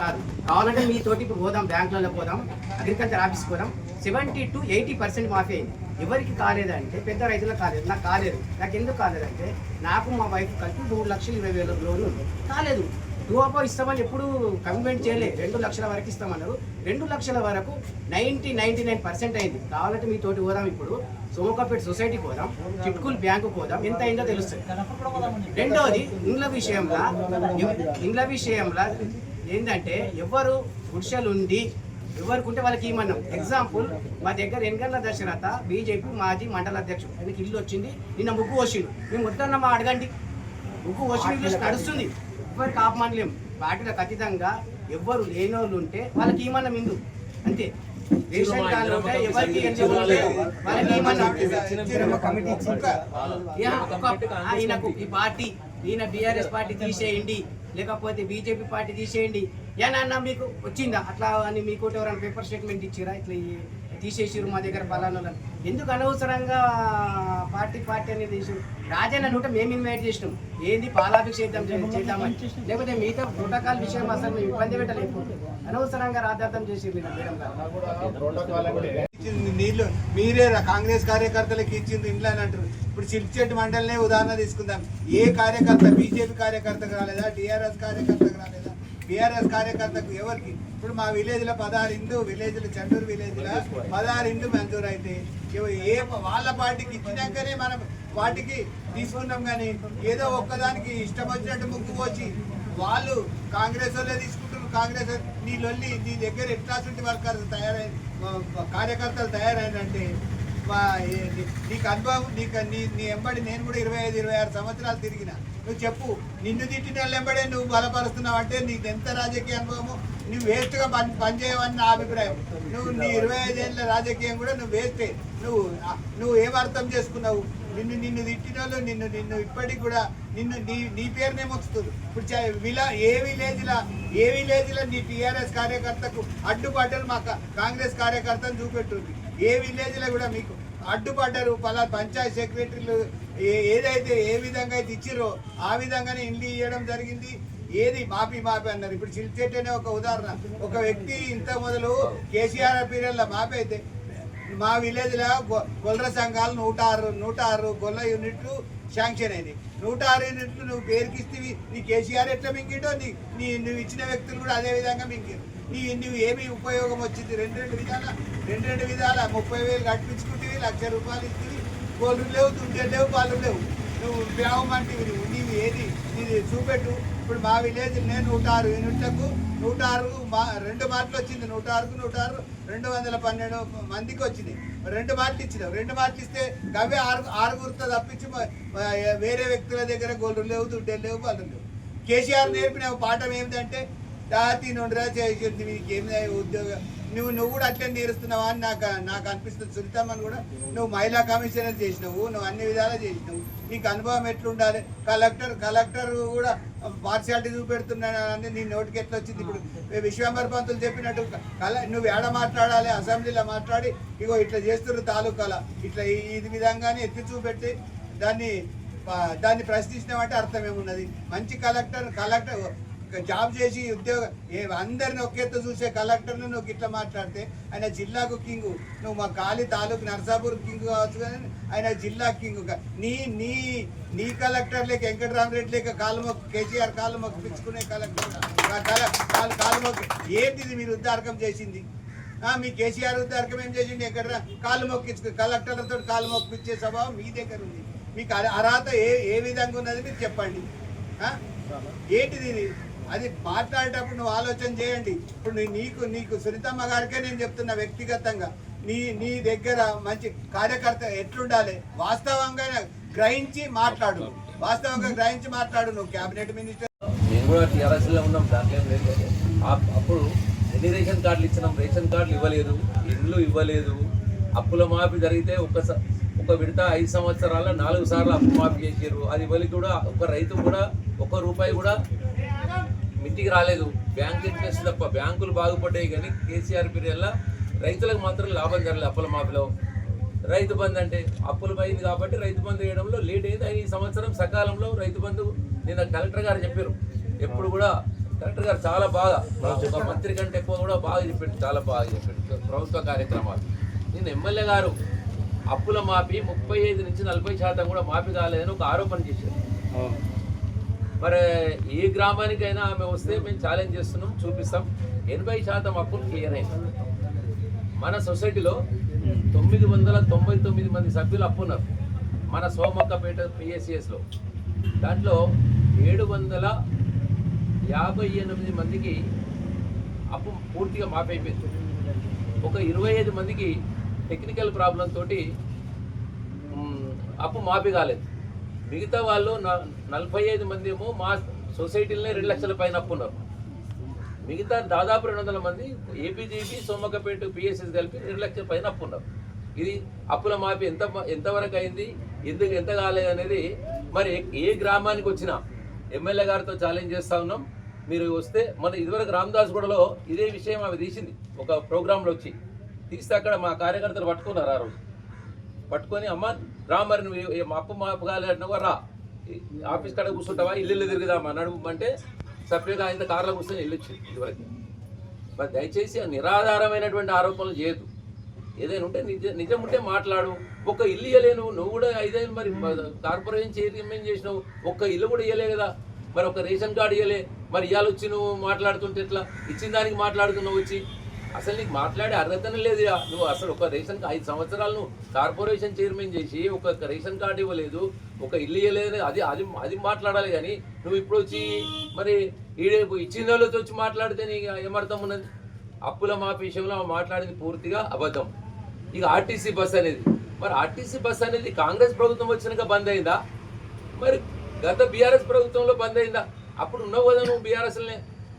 కాదు. కావాలంటే మీతోటి ఇప్పుడు పోదాం, బ్యాంకులలో పోదాం, అగ్రికల్చర్ ఆఫీస్కి పోదాం. 70 to 80% మాఫీ అయింది. ఎవరికి కాలేదంటే పెద్ద రైతులకు కాలేదు. నాకు కాలేదు. నాకు ఎందుకు కాలేదంటే నాకు మా వైఫ్ కలిపి 3,20,000 లోన్ ఉంది, కాలేదు. 2 ఇస్తామని ఎప్పుడు కమిట్మెంట్ చేయలేదు. 2 లక్షల వరకు ఇస్తామన్నారు. 2 లక్షల వరకు 99% అయింది. కావాలంటే మీతోటి పోదాం, ఇప్పుడు సోమకాపేట సొసైటీకి పోదాం, చిట్కూల్ బ్యాంకుకి పోదాం, ఎంత అయిందో తెలుస్తుంది. రెండోది ఇండ్ల విషయంలో ఏంటంటే ఎవరు గుడిసెలు ఉండి ఎవరికి ఉంటే వాళ్ళకి ఇమ్మన్నాం. ఎగ్జాంపుల్ మా దగ్గర ఎన్గండ్ల దశరథ బీజేపీ మాజీ మండల అధ్యక్షుడు, ఆయనకి ఇల్లు వచ్చింది, నిన్న ముగ్గు వచ్చిండు. మేము వద్దన్నమా అడగండి, ముగ్గు వచ్చిన ఇల్లు నడుస్తుంది, ఎవరికి ఆపమనలేం. వాటిలో ఖచ్చితంగా ఎవ్వరు లేనోళ్ళు ఉంటే వాళ్ళకి ఇమ్మన్నాం ఇందు అంతే. రేషన్ కార్డు ఉంటే ఎవరికి వాళ్ళకి ఇమ్మన్నాం. ఈయనకు ఈ పార్టీ, ఈయన బీఆర్ఎస్ పార్టీ తీసేయండి, లేకపోతే బీజేపీ పార్టీ తీసేయండి. ఏనన్నా మీకు వచ్చిందా అట్లా అని? మీకు ఎవరైనా పేపర్ స్టేట్మెంట్ ఇచ్చిరా ఇట్లా తీసేసిరు మా దగ్గర పలానా? ఎందుకు అనవసరంగా పార్టీ అనేది చేసారు? రాజన్న నూట మేము ఇన్వైట్ చేసినాం, ఏంది పాలాభిషేకం చేద్దామని, లేకపోతే మిగతా ప్రోటోకాల్ విషయం అసలు మేము ఇబ్బంది పెట్టలేకపోతే అనవసరంగా రాజార్థం చేసి మేడం నీళ్లు మీరే కాంగ్రెస్ కార్యకర్తలకు ఇచ్చింది ఇంట్లో అని అంటారు. ఇప్పుడు సిల్చెట్టు మండలనే ఉదాహరణ తీసుకుందాం. ఏ కార్యకర్త బీజేపీ కార్యకర్తకు రాలేదా, టీఆర్ఎస్ కార్యకర్తకు రాలేదా, బీఆర్ఎస్ కార్యకర్తకు ఎవరికి? ఇప్పుడు మా విలేజ్లో 16 ఇండ్లు, విలేజ్లో చండూరు విలేజ్లో 16 ఇండ్లు మంజూరు అయితే ఏ వాళ్ళ పార్టీకి ఇచ్చినాకనే మనం వాటికి తీసుకున్నాం. కానీ ఏదో ఒక్కదానికి ఇష్టం వచ్చినట్టు ముక్కు పోచి వాళ్ళు కాంగ్రెస్ వాళ్ళే తీసుకుంటున్నారు. కాంగ్రెస్ నీ లొల్లి నీ దగ్గర ఎట్లాంటి వర్కర్స్ కార్యకర్తలు తయారైనంటే నీకు అనుభవం, నీ ఎంబడి నేను కూడా 25-26 సంవత్సరాలు తిరిగిన. నువ్వు చెప్పు, నిన్ను తిట్టిన వాళ్ళు ఎంబడే నువ్వు బలపరుస్తున్నావు అంటే నీకు ఎంత రాజకీయ అనుభవమో. నువ్వు వేస్ట్గా పనిచేయవని నా అభిప్రాయం. నీ 25 ఏళ్ళ రాజకీయం కూడా నువ్వు వేస్తే నువ్వు ఏం అర్థం చేసుకున్నావు? నిన్ను తిట్టిన వాళ్ళు నిన్ను ఇప్పటికి కూడా నీ పేరునే మొక్కుతుంది. ఇప్పుడు ఏ విలేజ్లో నీ టీఆర్ఎస్ కార్యకర్తకు అడ్డుపడ్డారు, మా కాంగ్రెస్ కార్యకర్తను చూపెట్టుంది. ఏ విలేజ్లో కూడా మీకు అడ్డుపడ్డారు. పంచాయత్ సెక్రటరీలు ఏదైతే ఏ విధంగా అయితే ఇచ్చిరో ఆ విధంగానే ఇండ్లు ఇవ్వడం జరిగింది. ఏది మాపి అన్నారు. ఇప్పుడు సిల్చెట్ అనే ఒక ఉదాహరణ. ఒక వ్యక్తి ఇంత మొదలు కేసీఆర్ పీరియడ్లో మాపి అయితే మా విలేజ్లో గొల్ల సంఘాలు 106 గొల్ల యూనిట్లు శాంక్షన్ అయినాయి. 106 యూనిట్లు నువ్వు పేరుకిస్తేవి. నీ కేసీఆర్ ఎట్లా మింగిటో నువ్వు ఇచ్చిన వ్యక్తులు కూడా అదే విధంగా మింగారు. నువ్వు ఏమి ఉపయోగం వచ్చింది? రెండు విధాల 30,000 కట్టించుకుంటే 1,00,000 రూపాయలు ఇస్తుంది. గోళ్ళు లేవు, దుడ్డే లేవు, పాలు లేవు. నువ్వు బ్యావం అంటే నీవు ఏది నీది చూపెట్టు. ఇప్పుడు మా విలేజ్ నేను 106 యూనిట్లకు 2 మార్కులు వచ్చింది. 106కు 212 మందికి వచ్చింది. 2 మార్కులు ఇచ్చినావు. 2 మార్కులు ఇస్తే గవే 6 తప్పించి వేరే వ్యక్తుల దగ్గర గోళ్ళు లేవు, దుడ్డే లేవు, పాలు లేవు. కేసీఆర్ నేర్పిన పాఠం ఏమిటంటే జాతి నుండిరా చేసింది మీకు ఏమి ఉద్యోగం. నువ్వు కూడా అట్లే నేర్స్తున్నావా అని నాకు అనిపిస్తుంది. సునీతమ్మని కూడా నువ్వు మహిళా కమిషనర్ చేసినావు, నువ్వు అన్ని విధాలా చేసినావు. నీకు అనుభవం ఎట్లుండాలి? కలెక్టర్ కూడా పార్షియాలిటీ చూపెడుతున్నానని నీ నోటికి ఎట్లా వచ్చింది? ఇప్పుడు విశ్వంబర్ పంతులు చెప్పినట్టు నువ్వు ఏడ మాట్లాడాలి, అసెంబ్లీలో మాట్లాడి ఇగో ఇట్లా చేస్తున్నారు తాలూకాల ఇట్లా ఈ విధంగానే ఎత్తి చూపెట్టి దాన్ని ప్రశ్నించినామంటే అర్థం ఏమున్నది? మంచి కలెక్టర్ జాబ్ చేసి ఉద్యోగం అందరిని ఒకేతో చూసే కలెక్టర్ను నువ్వు ఇట్లా మాట్లాడితే ఆయన జిల్లాకు కింగు. నువ్వు మా కాళీ తాలూకు నర్సాపూర్ కింగ్ కావచ్చు, కానీ ఆయన జిల్లా కింగు. నీ కలెక్టర్ లేక వెంకటరామరెడ్డి లేక కాలుమొక్కు కేసీఆర్ కాలుమొక్కు పిచ్చుకునే కలెక్టర్ కాలుమొక్కు ఏంటిది మీరు ఉద్దారకం చేసింది? మీ కేసీఆర్ ఉద్దారకం ఏం చేసింది? ఎక్కడ కాలు మొక్కించు కలెక్టర్లతో కాలు మొక్కిచ్చే స్వభావం మీ దగ్గర ఉంది. మీకు అర్హత ఏ విధంగా ఉన్నది మీరు చెప్పండి. ఏంటిది అది మాట్లాడేటప్పుడు నువ్వు ఆలోచన చేయండి. ఇప్పుడు నీకు సునీతమ్మ గారికే నేను చెప్తున్నా వ్యక్తిగతంగా, నీ దగ్గర మంచి కార్యకర్త ఎట్లుండాలి వాస్తవంగా గ్రహించి మాట్లాడు. నువ్వు క్యాబినెట్ మినిస్టర్. నేను కూడా టీఆర్ఎస్లో ఉన్నాం, దాంట్లో ఏం లేదు. అప్పుడు ఎన్ని రేషన్ కార్డులు ఇచ్చినాం? రేషన్ కార్డులు ఇవ్వలేదు, ఇండ్లు ఇవ్వలేదు. అప్పుల మాఫీ జరిగితే ఒక విడత 5 సంవత్సరాల 4 సార్లు అప్పు మాఫీ చేసారు. అది ఇవ్వలి కూడా ఒక రైతు కూడా ₹1 కూడా ఇంటికి రాలేదు. బ్యాంక్ ఇంట్రెస్ట్ తప్ప. బ్యాంకులు బాగుపడ్డాయి కానీ కేసీఆర్ పీరియడ్లో రైతులకు మాత్రం లాభం జరగలేదు. అప్పుల మాఫీలో రైతు బంధు అంటే అప్పులు పోయింది కాబట్టి రైతు బంధు వేయడంలో లేట్ అయింది. ఈ సంవత్సరం సకాలంలో రైతు బంధు నిన్న కలెక్టర్ గారు చెప్పారు. ఎప్పుడు కూడా కలెక్టర్ గారు చాలా బాగా ఒక మంత్రి కంటే ఎక్కువ కూడా బాగా చెప్పాడు, చాలా బాగా చెప్పాడు ప్రభుత్వ కార్యక్రమాలు. నేను ఎమ్మెల్యే గారు అప్పుల మాఫీ 35 నుంచి 40% కూడా మాఫీ కాలేదని ఒక ఆరోపణ చేశారు. మరి ఏ గ్రామానికైనా ఆమె వస్తే మేము ఛాలెంజ్ చేస్తున్నాం, చూపిస్తాం. 80% అప్పులు క్లియర్ అయింది. మన సొసైటీలో 999 మంది సభ్యులు అప్పు ఉన్నారు మన సోమక్కపేట పిఎస్సిఎస్లో. దాంట్లో 758 మందికి అప్పు పూర్తిగా మాఫీ అయిపోయింది. ఒక 25 మందికి టెక్నికల్ ప్రాబ్లం తోటి అప్పు మాఫీ కాలేదు. మిగతా వాళ్ళు 45 మంది ఏమో మా సొసైటీలోనే 2 లక్షల పైన అప్పు ఉన్నారు. మిగతా దాదాపు 200 మంది ఏపీజీపీ సోమక్కపేట పిఎస్ఎస్ కలిపి 2 లక్షల పైన అప్పు ఉన్నారు. ఇది అప్పుల మాఫీ ఎంతవరకు అయింది, ఎంత కాలేదు అనేది మరి ఏ గ్రామానికి వచ్చినా ఎమ్మెల్యే గారితో ఛాలెంజ్ చేస్తూ ఉన్నాం. మీరు వస్తే మన ఇదివరకు రామదాస్గూడలో ఇదే విషయం ఆమె తీసింది, ఒక ప్రోగ్రాంలో వచ్చి తీస్తే అక్కడ మా కార్యకర్తలు పట్టుకున్నారు. ఆ రోజు పట్టుకొని అమ్మ రా, మరి నువ్వు మా అప్పు మాపు కాలేదంటున్నావా, రా ఆఫీస్ కాడ కూర్చుంటావా, ఇల్లు తిరుగుదామా నడుపు అంటే సపరేట్గా ఆయన కార్లో కూర్చొని ఇల్లు వచ్చింది ఇదివరకు. మరి దయచేసి నిరాధారమైనటువంటి ఆరోపణలు చేయదు. ఏదైనా ఉంటే నిజం ఉంటే మాట్లాడు. ఒక్క ఇల్లు ఇవ్వలేను, నువ్వు కూడా 5 ఏళ్ళు మరి కార్పొరేషన్ చైర్మన్ చేసినావు, ఒక్క ఇల్లు కూడా ఇవ్వలే కదా. మరి ఒక రేషన్ కార్డు ఇవ్వలే, మరి ఇవాళ వచ్చి నువ్వు మాట్లాడుతుంటే ఎట్లా? ఇచ్చిన దానికి మాట్లాడుతున్నావు వచ్చి. అసలు నీకు మాట్లాడే అర్హతనే లేదు. నువ్వు అసలు ఒక రేషన్ 5 సంవత్సరాలు నువ్వు కార్పొరేషన్ చైర్మన్ చేసి ఒక రేషన్ కార్డు ఇవ్వలేదు, ఒక ఇల్లు ఇవ్వలేదు, అది మాట్లాడాలి. కానీ నువ్వు ఇప్పుడు వచ్చి మరి ఇచ్చిన వాళ్ళతో వచ్చి మాట్లాడితే నీకు ఏమర్థం ఉన్నది? అప్పుల మాఫీ విషయంలో మాట్లాడింది పూర్తిగా అబద్ధం. ఇక ఆర్టీసీ బస్ అనేది, మరి ఆర్టీసీ బస్ అనేది కాంగ్రెస్ ప్రభుత్వం వచ్చినాక బంద్ అయిందా? మరి గత బీఆర్ఎస్ ప్రభుత్వంలో బంద్ అయిందా? అప్పుడు ఉన్నావు కదా నువ్వు బీఆర్ఎస్లనే,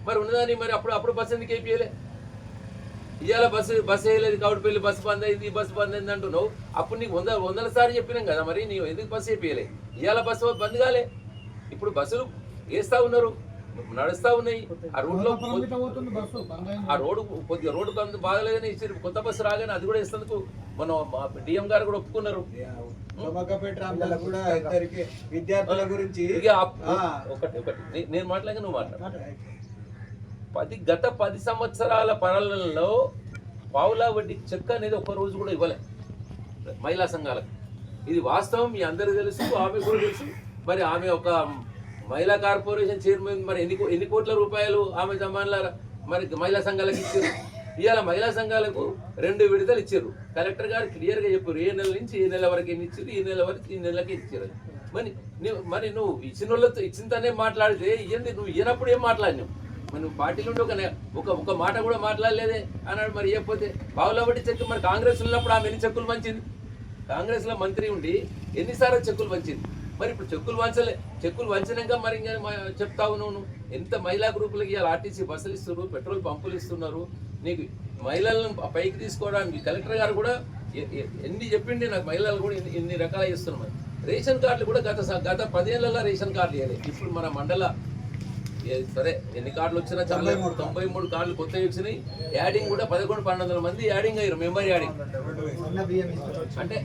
మరి ఉన్నదాన్ని మరి అప్పుడు బస్సు ఎందుకు వేపియలే? ఇవాళ బస్సు వేయలేదు, కౌడిపల్లి బస్సు బంద్ అయింది, బస్సు బంద్ అయింది అంటున్నావు. అప్పుడు నీకు వందల సార్లు చెప్పినాం కదా, మరి నీవు ఎందుకు బస్సు వేపియలే? ఇవాళ బస్సు బంద్ కాలే, ఇప్పుడు బస్సులు వేస్తూ ఉన్నారు, నడుస్తూ ఉన్నాయి. ఆ రోడ్లో ఆ కొద్దిగా రోడ్డు బాగలేదని ఇచ్చారు, కొత్త బస్సు రాగానే అది కూడా ఇస్తేందుకు మనం డిఎం గారు కూడా ఒప్పుకున్నారు. విద్యార్థుల గురించి ఒకటి నేను మాట్లాడగా నువ్వు మాట్లాడు. గత 10 సంవత్సరాల పాలనలో పావులా వడ్డీ చెక్ అనేది ఒక్క రోజు కూడా ఇవ్వలే మహిళా సంఘాలకు. ఇది వాస్తవం, మీ అందరికీ తెలుసు, ఆమె కూడా తెలుసు. మరి ఆమె ఒక మహిళా కార్పొరేషన్ చైర్మన్, మరి ఎన్ని కోట్ల రూపాయలు ఆమె జమాన్ల మరి మహిళా సంఘాలకు ఇచ్చారు. ఇవాళ మహిళా సంఘాలకు 2 విడతలు ఇచ్చారు. కలెక్టర్ గారు క్లియర్గా చెప్పారు, ఏ నెల నుంచి ఏ నెల వరకు ఎన్ని ఇచ్చారు, ఈ నెల వరకు ఈ నెలకి ఇచ్చారు. మరి నువ్వు ఇచ్చిన వాళ్ళతో ఇచ్చిందనే మాట్లాడితే ఇవ్వండి, నువ్వు ఇవ్వనప్పుడు ఏం మాట్లాడినావు? మరి నువ్వు పార్టీలో ఉంటే ఒక మాట కూడా మాట్లాడలేదే అన్నాడు. మరి ఇవ్వకపోతే పావులా వడ్డీ చెక్, మరి కాంగ్రెస్ ఉన్నప్పుడు ఆమె ఎన్ని చెక్కులు పంచింది? కాంగ్రెస్లో మంత్రి ఉండి ఎన్నిసార్లు చెక్కులు పంచింది? మరి ఇప్పుడు చెక్కులు వంచినాక మరి ఇంకా చెప్తావు నువ్వు. ఎంత మహిళా గ్రూపులకి ఇవాళ ఆర్టీసీ బస్సులు ఇస్తున్నారు, పెట్రోల్ పంపులు ఇస్తున్నారు. నీకు మహిళలను పైకి తీసుకోవడానికి కలెక్టర్ గారు కూడా ఎన్ని చెప్పిండి నాకు, మహిళలు కూడా ఇన్ని రకాలు ఇస్తున్నారు. రేషన్ కార్డులు కూడా గత 10 ఏళ్ళలో రేషన్ కార్డులు ఇవ్వలేదు. ఇప్పుడు మన మండల సరే ఎన్ని కార్డులు వచ్చినా చాలా 93 కార్డులు కొత్త వచ్చినాయి. యాడింగ్ కూడా 1100-1200 మంది యాడింగ్ అయ్యారు, మెంబర్ యాడింగ్. అంటే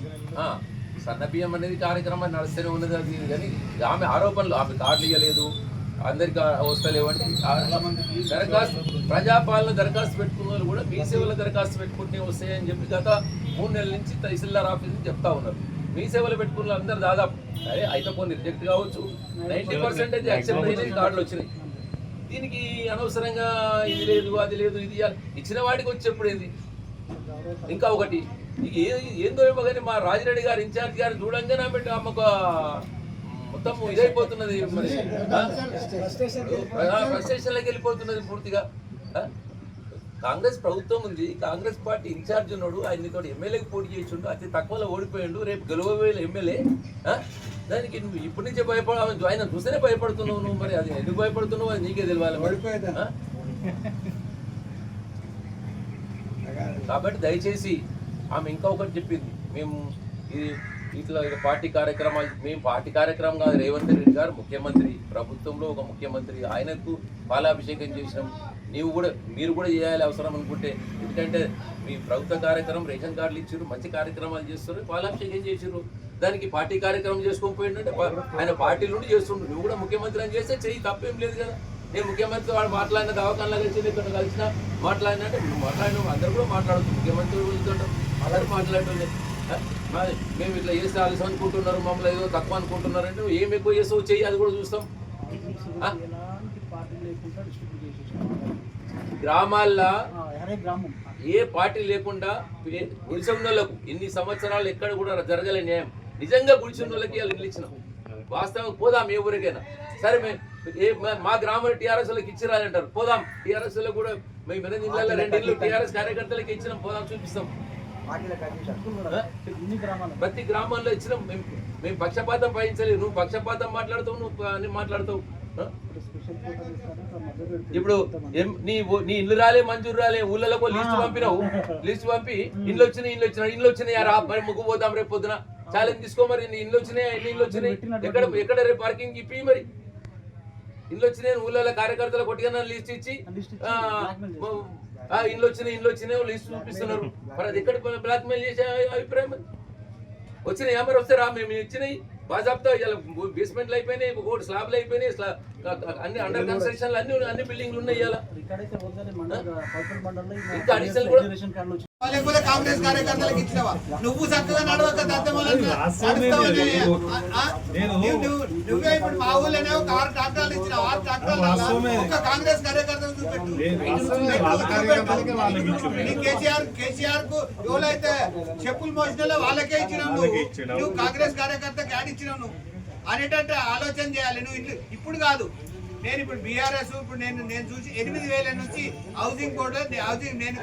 సన్న బియ్యం అనేది కార్యక్రమం నడుస్తూనే ఉన్నది. అది కానీ ఆమె ఆరోపణలు, ఆమె కార్డులు ఇవ్వలేదు, అందరికి వస్తలేవు అంటే ప్రజాపాలన దరఖాస్తు పెట్టుకున్న వాళ్ళు కూడా మీ సేవల దరఖాస్తు పెట్టుకుంటే వస్తాయని చెప్పి గత 3 నెలల నుంచి తహసీల్దార్ ఆఫీస్ నుంచి చెప్తా ఉన్నారు. మీ సేవలు పెట్టుకున్న అందరు దాదాపు సరే అయితే కొన్ని రిజెక్ట్ కావచ్చు, 90% యాక్సెప్ట్ అయినవి కార్డులు వచ్చినాయి. దీనికి అనవసరంగా ఇది లేదు అది లేదు ఇది ఇచ్చిన వాటికి వచ్చేప్పుడు ఏంది? ఇంకా ఒకటి ఏందో ఏమో కానీ మా రాజిరెడ్డి గారు ఇన్ఛార్జ్ గారు చూడంగానే ఆమెకు మొత్తం ఇదైపోతున్నది, మరి ఫ్రస్ట్రేషన్లోకి వెళ్ళిపోతున్నది పూర్తిగా. కాంగ్రెస్ ప్రభుత్వం ఉంది, కాంగ్రెస్ పార్టీ ఇన్ఛార్జ్ ఉన్నాడు, ఆయనతో ఎమ్మెల్యేకి పోటీ చేసిండు, అతి తక్కువలో ఓడిపోయాడు, రేపు గెలవవేల ఎమ్మెల్యే. దానికి నువ్వు ఇప్పటి నుంచే ఆయన చూస్తేనే భయపడుతున్నావు నువ్వు. మరి అది ఎందుకు భయపడుతున్నావు అది నీకే తెలియాలి. కాబట్టి దయచేసి ఆమె ఇంకా ఒకటి చెప్పింది, మేము ఇట్లా పార్టీ కార్యక్రమాలు, మేము పార్టీ కార్యక్రమం కాదు, రేవంత్ రెడ్డి గారు ముఖ్యమంత్రి, ప్రభుత్వంలో ఒక ముఖ్యమంత్రి, ఆయనకు పాలాభిషేకం చేసినాం. మీరు కూడా చేయాలి అవసరం అనుకుంటే, ఎందుకంటే మీ ప్రభుత్వ కార్యక్రమం రేషన్ కార్డులు ఇచ్చారు, మంచి కార్యక్రమాలు చేస్తారు, పాలాభిషేకం చేసారు. దానికి పార్టీ కార్యక్రమం చేసుకోకపోయిందంటే ఆయన పార్టీ నుండి చేస్తుండ్రు, నువ్వు కూడా ముఖ్యమంత్రి అని చేస్తే చెయ్యి, తప్పేం లేదు కదా. నేను ముఖ్యమంత్రి వాడు మాట్లాడిన దవాఖానలో కలిసి ఇక్కడ కలిసిన మాట్లాడినట్టే మాట్లాడిన అందరూ కూడా మాట్లాడచ్చు. ముఖ్యమంత్రి అందరూ మాట్లాడుతుంది. మేము ఇట్లా చేస్తే ఆలస్యం అనుకుంటున్నారు, మమ్మల్ని ఏదో తక్కువ అనుకుంటున్నారు అంటే ఏం ఎక్కువ చేస్తావు చెయ్యి, అది కూడా చూస్తాం. గ్రామాల్లో ఏ పార్టీ లేకుండా గుడిసెన్నోళ్ళకు ఇన్ని సంవత్సరాలు ఎక్కడ కూడా జరగలే న్యాయం. నిజంగా గుడిసెన్నోళ్ళకి వాళ్ళు ఇల్లు ఇచ్చినాం. వాస్తవం పోదాం ఏ ఊరికైనా సరే. మా గ్రామంలో టీఆర్ఎస్ వాళ్ళకి ఇచ్చిరాలంటారు, పోదాం. టీఆర్ఎస్ లో కూడా మేము 8 ఇళ్ళల్లో 2 ఇళ్ళు టీఆర్ఎస్ కార్యకర్తలకి ఇచ్చినాం, పోదాం చూపిస్తాం. ప్రతి గ్రామాల్లో ఇచ్చినాం. మేము పక్షపాతం వహించలేదు. నువ్వు పక్షపాతం మాట్లాడుతావు, నువ్వు అన్ని మాట్లాడతావు. ఇప్పుడు నీ ఇల్లు రాలే, మంజూరు రాలే, ఊళ్ళలో లిస్ట్ పంపినావు. లిస్ట్ పంపి ఇల్లు వచ్చినాయి రా మరి ముగ్గు పోదాం రేపు పొద్దున ఛాలెంజ్ తీసుకో. మరి నీ ఇల్లు వచ్చినాయి, ఇల్లు వచ్చినాయి ఎక్కడ రేపు పార్కింగ్ ఇప్పి మరి ఇల్లు వచ్చినాయి. ఊళ్ళో కార్యకర్తలు కొట్టిగా లిస్ట్ ఇచ్చి ఇల్లు వచ్చినాయి లిస్ట్ చూపిస్తున్నారు. మరి అది ఎక్కడ బ్లాక్ మెయిల్ చేసే అభిప్రాయం? వచ్చినాయి మరి వస్తే రా, మేము ఇచ్చినాయి బాజాబ్తా. బేస్మెంట్లు అయిపోయినాయి, స్లాబ్లు అయిపోయినాయి, అన్ని అండర్ కన్స్ట్రక్షన్ అన్ని బిల్డింగ్లు ఉన్నాయి. ఇవాళ ఇంకా అడిషనల్ కూడా లేకపోతే కాంగ్రెస్ కార్యకర్తలకు ఇచ్చినవా? నువ్వు చక్కగా నడవక నువ్వే ఇప్పుడు మా ఊళ్ళోనే ఒక 6 ట్రాక్టర్లు ఇచ్చినావు. 6 ట్రాక్టర్లు ఒక కాంగ్రెస్ కార్యకర్తలు చూపెట్టు. కేసీఆర్ కు ఎవరైతే చెప్పులు మోసినో వాళ్ళకే ఇచ్చినావు. నువ్వు కాంగ్రెస్ కార్యకర్తకి యాడ్ ఇచ్చినావు నువ్వు అనేటట్టు ఆలోచన చేయాలి. నువ్వు ఇప్పుడు కాదు, నేను ఇప్పుడు బీఆర్ఎస్ ఇప్పుడు నేను చూసి 8,000 నుంచి హౌసింగ్ బోర్డు హౌసింగ్ నేను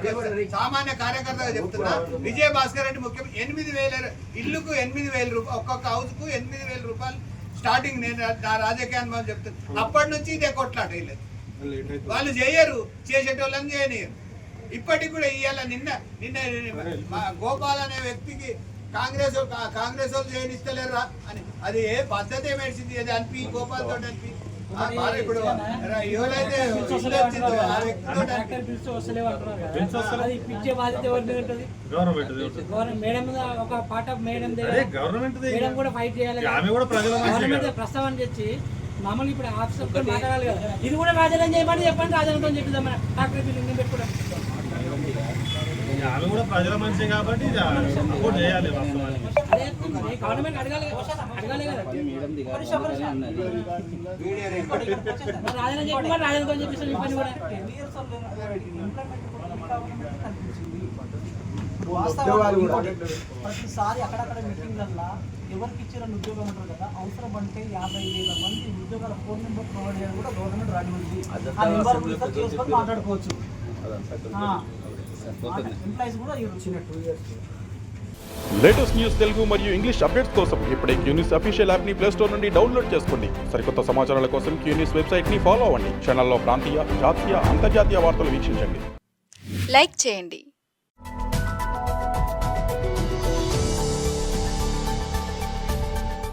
సామాన్య కార్యకర్తగా చెప్తున్నా. విజయ భాస్కర్ రెడ్డి ముఖ్యం 8,000 ఇల్లుకు 8,000 రూపాయలు, ఒక్కొక్క హౌస్ కు 8,000 రూపాయలు స్టార్టింగ్. నేను నా రాజకీయ అనుభవం చెప్తున్నా. అప్పటి నుంచి ఇదే కొట్లాట. వాళ్ళు చేయరు, చేసేటోళ్ళని చేయనియరు. ఇప్పటికి కూడా ఇవాళ నిన్న గోపాల్ అనే వ్యక్తికి కాంగ్రెస్ వాళ్ళు చేయనిస్తలేరా అని, అది ఏ పద్ధతి ఏమేసింది అది అనిపి గోపాల్ తోటి అనిపి ఇప్పుడు ఎవరైతే ప్రస్తావన తెచ్చి మామూలు ఇప్పుడు ఆఫీసర్ మాట్లాడాలి కదా. ఇది కూడా రాజధాని చేయమని చెప్పండి, రాజధానితో చెప్పిందా డాక్టర్ బిల్డింగ్ పెట్టుకోవడం. ఆమె కూడా ప్రజల మనిషి కాబట్టి సపోర్ట్ చేయాలి. గవర్నమెంట్ అడగాలి కదా. రాజధాని చెప్పి రాజధానితో చెప్పిస్తాను ఈ పని కూడా. ప్రతిసారి అక్కడక్కడ మీటింగ్లల్లో ఎవరికి ఇచ్చిన ఉద్యోగం ఉంటారు కదా, అవసరం అంటే 50,000 మంది ఉద్యోగాల ఫోన్ నెంబర్ ప్రొవైడ్ చేయడం కూడా గవర్నమెంట్ రాని ఉంది. ఆ నెంబర్ చేసుకొని మాట్లాడుకోవచ్చు. ఎంప్లాయీస్ కూడా వచ్చిన 2 years. లేటెస్ట్ న్యూస్ తెలుగు మరియు ఇంగ్లీష్ అప్డేట్స్ కోసం ఇప్పుడే క్యూన్యూస్ అఫీషియల్ యాప్ని ప్లే స్టోర్ నుండి డౌన్లోడ్ చేసుకోండి. సరికొత్త సమాచారాల కోసం క్యూన్యూస్ వెబ్సైట్ని ఫాలో అవ్వండి. ఛానల్లో ప్రాంతీయ, జాతీయ, అంతర్జాతీయ వార్తలు వీక్షించండి. లైక్ చేయండి,